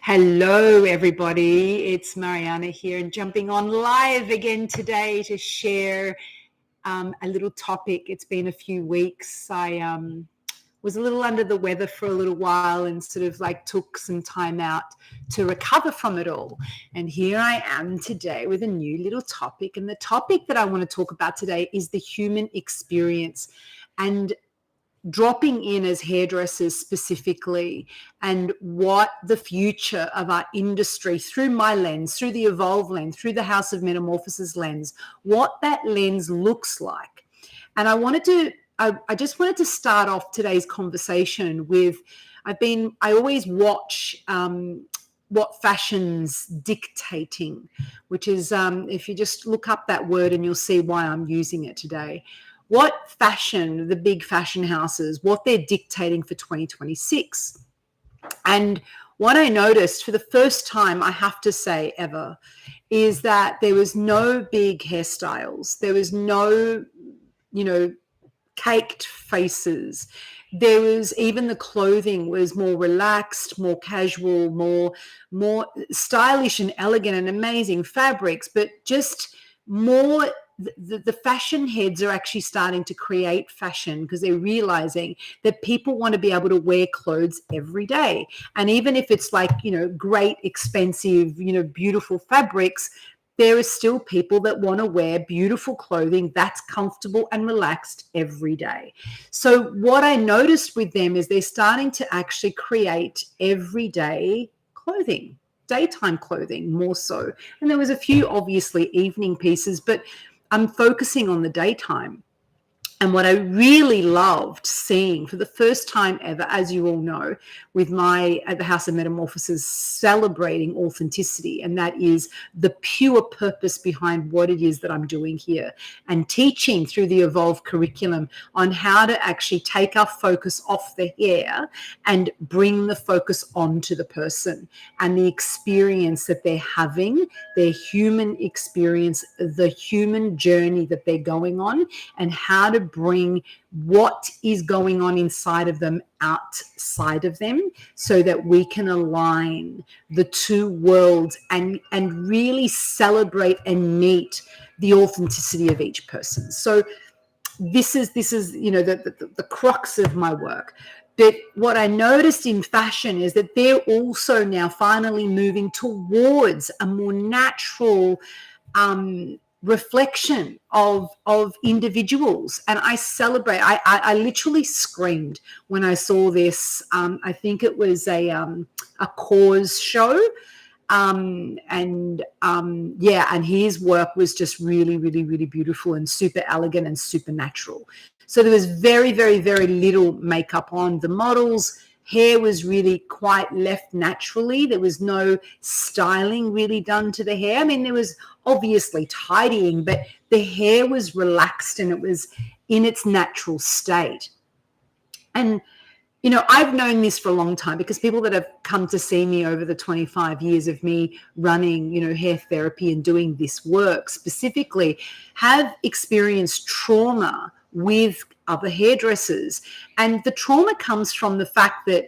Hello, everybody. It's Mariana here and jumping on live again today to share a little topic. It's been a few weeks. I was a little under the weather for a little while and sort of like took some time out to recover from it all. And here I am today with a new little topic. And the topic that I want to talk about today is the human experience and dropping in as hairdressers specifically, and what the future of our industry through my lens, through the Evolve lens, through the House of Metamorphosis lens, what that lens looks like. And I just wanted to start off today's conversation with, I always watch what fashion's dictating, which is, if you just look up that word and you'll see why I'm using it today. What fashion, the big fashion houses, what they're dictating for 2026. And what I noticed for the first time, I have to say ever, is that there was no big hairstyles. There was no, caked faces. There was, even the clothing was more relaxed, more casual, more stylish and elegant and amazing fabrics, but just more. The fashion heads are actually starting to create fashion because they're realizing that people want to be able to wear clothes every day. And even if it's like, great, expensive, beautiful fabrics, there are still people that want to wear beautiful clothing that's comfortable and relaxed every day. So what I noticed with them is they're starting to actually create everyday clothing, daytime clothing more so. And there was a few obviously evening pieces, but I'm focusing on the daytime. And what I really loved seeing for the first time ever, as you all know, with at the House of Metamorphosis, celebrating authenticity, and that is the pure purpose behind what it is that I'm doing here, and teaching through the Evolve curriculum on how to actually take our focus off the hair and bring the focus onto the person and the experience that they're having, their human experience, the human journey that they're going on, and how to bring what is going on inside of them outside of them so that we can align the two worlds and really celebrate and meet the authenticity of each person. So this is the crux of my work. But what I noticed in fashion is that they're also now finally moving towards a more natural reflection of individuals. And I celebrate. I literally screamed when I saw this. I think it was a cause show. And his work was just really, really, really beautiful and super elegant and super natural. So there was very, very, very little makeup on the models. Hair was really quite left naturally. There was no styling really done to the hair. I mean, there was obviously tidying, but the hair was relaxed and it was in its natural state. And I've known this for a long time because people that have come to see me over the 25 years of me running, hair therapy and doing this work specifically have experienced trauma with other hairdressers. And the trauma comes from the fact that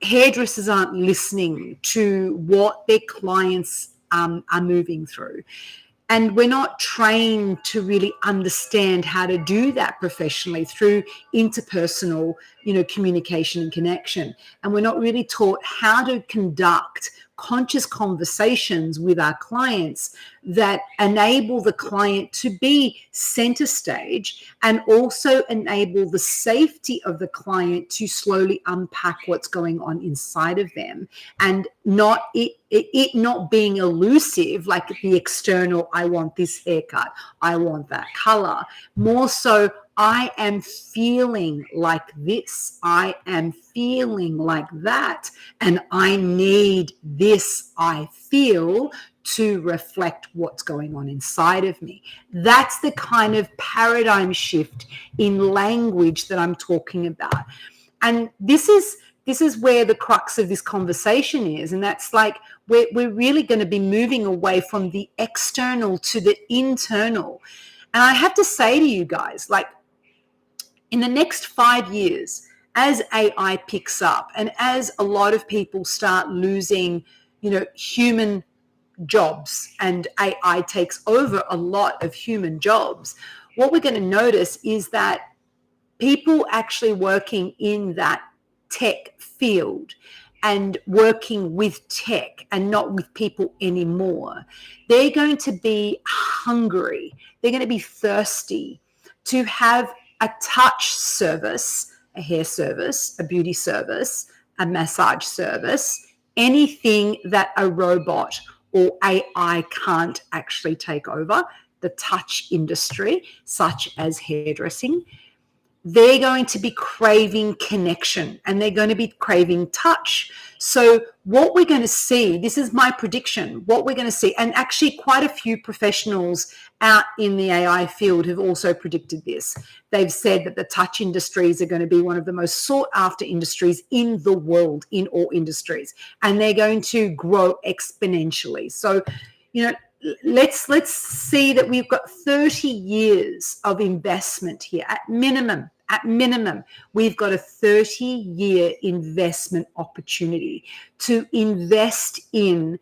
hairdressers aren't listening to what their clients are moving through. And we're not trained to really understand how to do that professionally through interpersonal, communication and connection. And we're not really taught how to conduct conscious conversations with our clients that enable the client to be center stage and also enable the safety of the client to slowly unpack what's going on inside of them, and not it not being elusive like the external, I want this haircut, I want that color. More so, I am feeling like this, I am feeling like that, and I need this, I feel, to reflect what's going on inside of me. That's the kind of paradigm shift in language that I'm talking about. And this is where the crux of this conversation is. And that's like, we're really going to be moving away from the external to the internal. And I have to say to you guys, like, in the next 5 years, as AI picks up and as a lot of people start losing, human jobs and AI takes over a lot of human jobs, what we're going to notice is that people actually working in that tech field and working with tech and not with people anymore, they're going to be hungry. They're going to be thirsty to have a touch service, a hair service, a beauty service, a massage service, anything that a robot or AI can't actually take over, the touch industry, such as hairdressing. They're going to be craving connection and they're going to be craving touch. So what we're going to see, this is my prediction, what we're going to see, and actually quite a few professionals out in the AI field have also predicted this. They've said that the touch industries are going to be one of the most sought after industries in the world, in all industries, and they're going to grow exponentially. So, let's see that we've got 30 years of investment here at minimum. At minimum, we've got a 30-year investment opportunity to invest in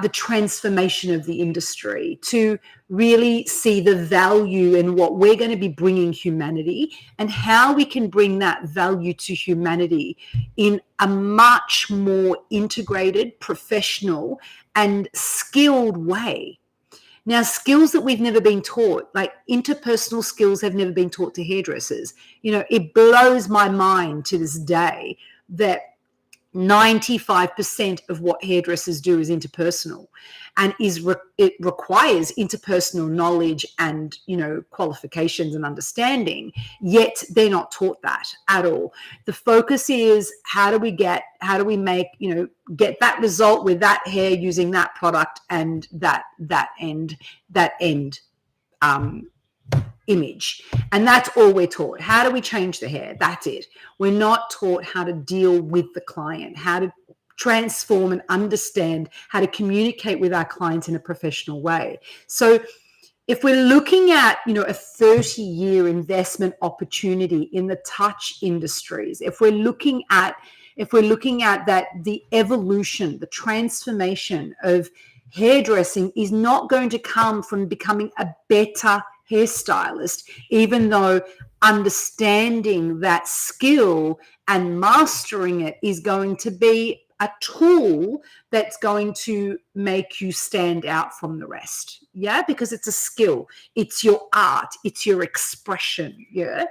the transformation of the industry, to really see the value in what we're going to be bringing humanity and how we can bring that value to humanity in a much more integrated, professional, and skilled way. Now, skills that we've never been taught, like interpersonal skills, have never been taught to hairdressers. It blows my mind to this day that 95% of what hairdressers do is interpersonal, and it requires interpersonal knowledge and qualifications and understanding, yet they're not taught that at all. The focus is how do we make get that result with that hair using that product and that end image. And that's all we're taught. How do we change the hair? That's it. We're not taught how to deal with the client, how to transform and understand how to communicate with our clients in a professional way. So if we're looking at, a 30-year investment opportunity in the touch industries, if we're looking at that, the evolution, the transformation of hairdressing is not going to come from becoming a better hairstylist, even though understanding that skill and mastering it is going to be a tool that's going to make you stand out from the rest. Yeah, because it's a skill, it's your art, it's your expression. Yeah.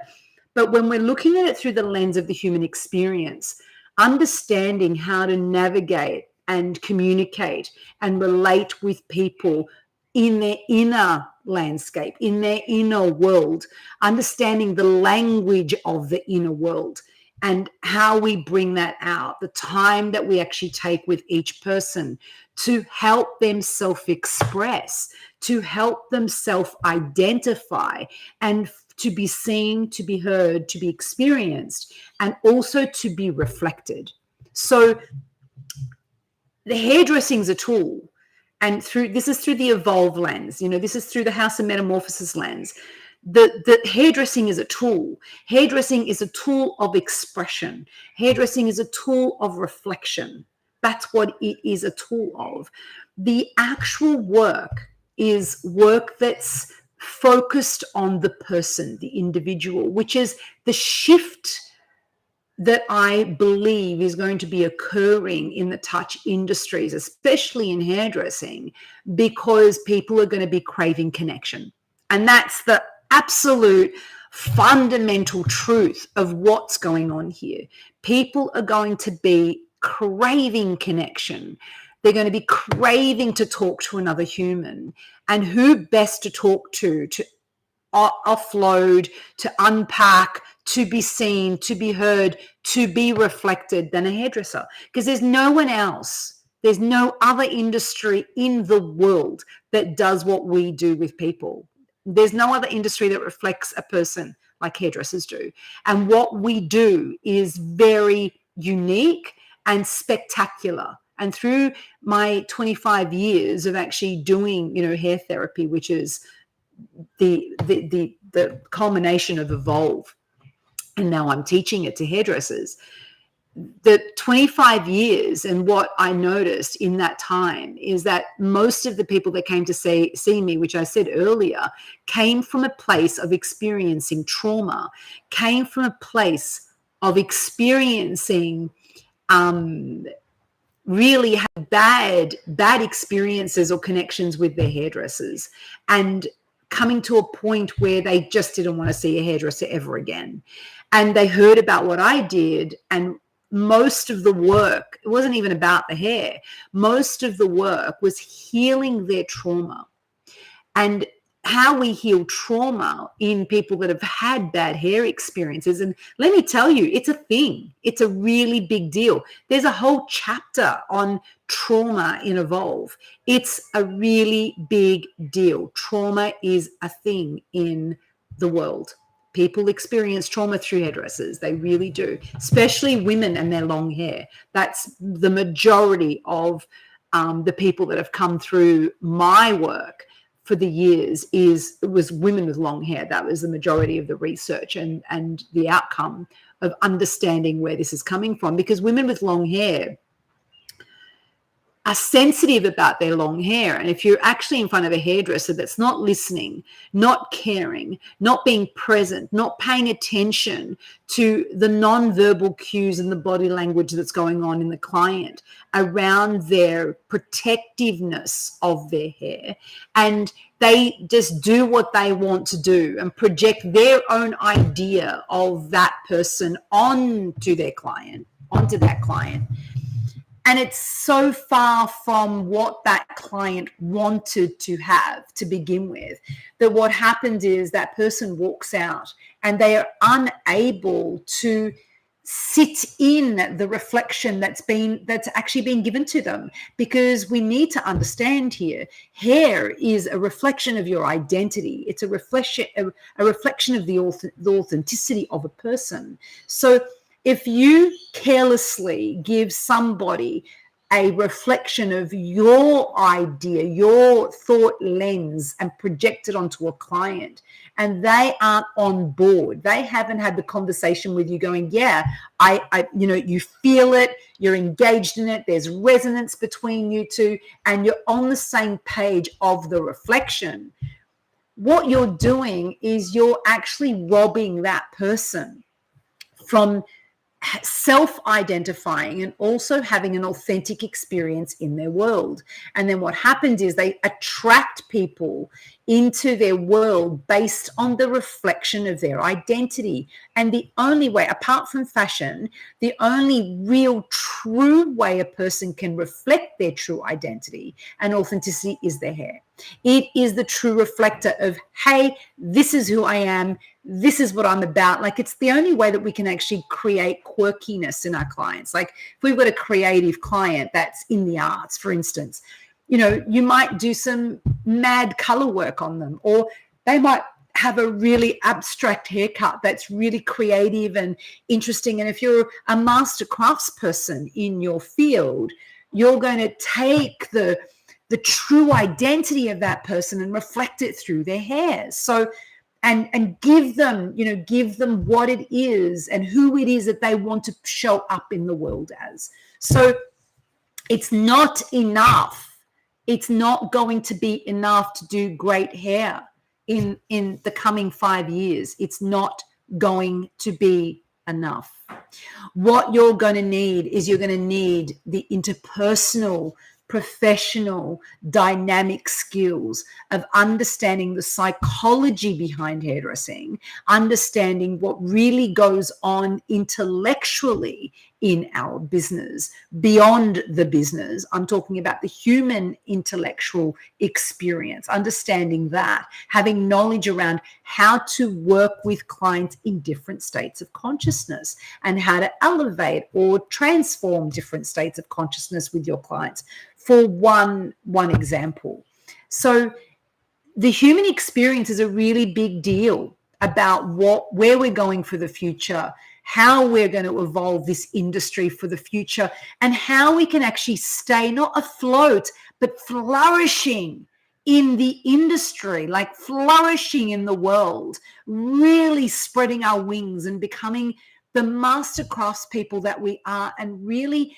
But when we're looking at it through the lens of the human experience, understanding how to navigate and communicate and relate with people in their inner landscape, in their inner world, understanding the language of the inner world and how we bring that out, the time that we actually take with each person to help them self-express, to help them self-identify, and to be seen, to be heard, to be experienced, and also to be reflected. So the hairdressing is a tool. And this is through the evolve lens, this is through the House of Metamorphosis lens. The hairdressing is a tool. Hairdressing is a tool of expression. Hairdressing is a tool of reflection. That's what it is a tool of. The actual work is work that's focused on the person, the individual, which is the shift that I believe is going to be occurring in the touch industries, especially in hairdressing, because people are going to be craving connection. And that's the absolute fundamental truth of what's going on here. People are going to be craving connection. They're going to be craving to talk to another human. And who best to talk to offload, to unpack, to be seen, to be heard, to be reflected than a hairdresser? Because there's no one else. There's no other industry in the world that does what we do with people. There's no other industry that reflects a person like hairdressers do. And what we do is very unique and spectacular. And through my 25 years of actually doing, hair therapy, which is the culmination of Evolve, and now I'm teaching it to hairdressers, the 25 years, and what I noticed in that time is that most of the people that came to see me, which I said earlier, came from a place of experiencing trauma, came from a place of experiencing really had bad experiences or connections with their hairdressers, and coming to a point where they just didn't want to see a hairdresser ever again. And they heard about what I did, and most of the work, it wasn't even about the hair. Most of the work was healing their trauma. And how we heal trauma in people that have had bad hair experiences. And let me tell you, it's a thing. It's a really big deal. There's a whole chapter on trauma in Evolve. It's a really big deal. Trauma is a thing in the world. People experience trauma through hairdressers. They really do, especially women and their long hair. That's the majority of the people that have come through my work for the years. It was women with long hair. That was the majority of the research and the outcome of understanding where this is coming from, because women with long hair are sensitive about their long hair. And if you're actually in front of a hairdresser that's not listening, not caring, not being present, not paying attention to the non-verbal cues and the body language that's going on in the client around their protectiveness of their hair, and they just do what they want to do and project their own idea of that person onto that client, and it's so far from what that client wanted to have to begin with, that what happens is that person walks out and they are unable to sit in the reflection that's actually been given to them. Because we need to understand here, hair is a reflection of your identity. It's a reflection of the authenticity of a person. So if you carelessly give somebody a reflection of your idea, your thought lens, and project it onto a client, and they aren't on board, they haven't had the conversation with you going, yeah, I you feel it, you're engaged in it, there's resonance between you two, and you're on the same page of the reflection, what you're doing is you're actually robbing that person from self-identifying and also having an authentic experience in their world. And then what happens is they attract people into their world based on the reflection of their identity. And the only way, apart from fashion, the only real true way a person can reflect their true identity and authenticity is their hair. It is the true reflector of, hey, this is who I am, this is what I'm about. Like, it's the only way that we can actually create quirkiness in our clients. Like, if we've got a creative client that's in the arts, for instance, you might do some mad color work on them, or they might have a really abstract haircut that's really creative and interesting. And if you're a master craftsperson in your field, you're going to take the true identity of that person and reflect it through their hair. So, and give them what it is and who it is that they want to show up in the world as. So it's not enough. It's not going to be enough to do great hair in the coming 5 years. It's not going to be enough. What you're going to need is you're going to need the interpersonal, professional, dynamic skills of understanding the psychology behind hairdressing, understanding what really goes on intellectually in our business, beyond the business. I'm talking about the human intellectual experience, understanding that, having knowledge around how to work with clients in different states of consciousness and how to elevate or transform different states of consciousness with your clients, for one example. So the human experience is a really big deal about where we're going for the future, how we're going to evolve this industry for the future, and how we can actually stay not afloat, but flourishing in the industry, like flourishing in the world, really spreading our wings and becoming the master craftspeople that we are, and really,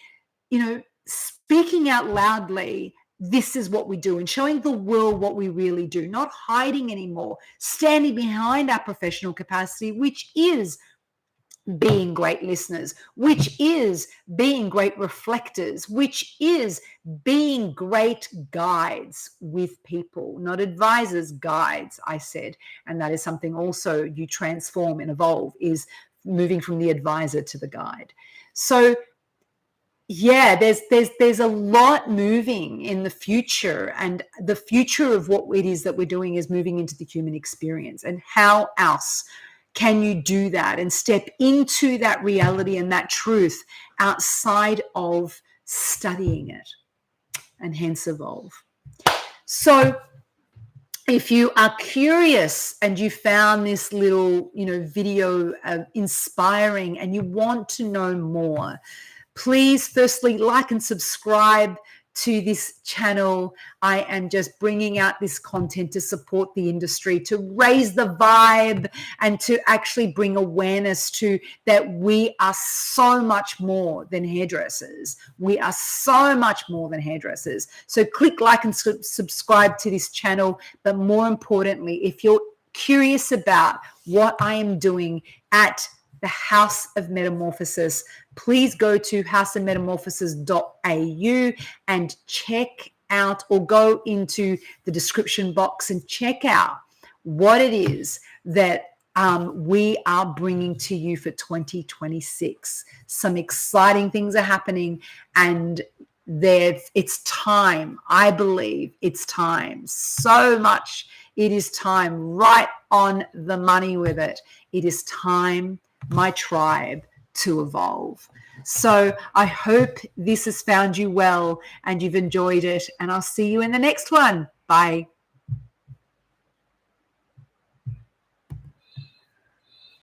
speaking out loudly, this is what we do, and showing the world what we really do, not hiding anymore, standing behind our professional capacity, which is being great listeners, which is being great reflectors, which is being great guides with people, not advisors, guides, I said. And that is something also you transform and evolve, is moving from the advisor to the guide. So yeah, there's a lot moving in the future, and the future of what it is that we're doing is moving into the human experience. And how else can you do that and step into that reality and that truth outside of studying it, and hence evolve? So if you are curious and you found this little, video inspiring, and you want to know more, please firstly like and subscribe to this channel. I am just bringing out this content to support the industry, to raise the vibe, and to actually bring awareness to that we are so much more than hairdressers. We are so much more than hairdressers. So click like and subscribe to this channel. But more importantly, if you're curious about what I am doing at the House of Metamorphosis, please go to houseofmetamorphosis.au and check out, or go into the description box and check out what it is that we are bringing to you for 2026. Some exciting things are happening, and it's time. I believe it's time. So much. It is time. Right on the money with it. It is time, my tribe, to evolve. So I hope this has found you well and you've enjoyed it, and I'll see you in the next one. Bye.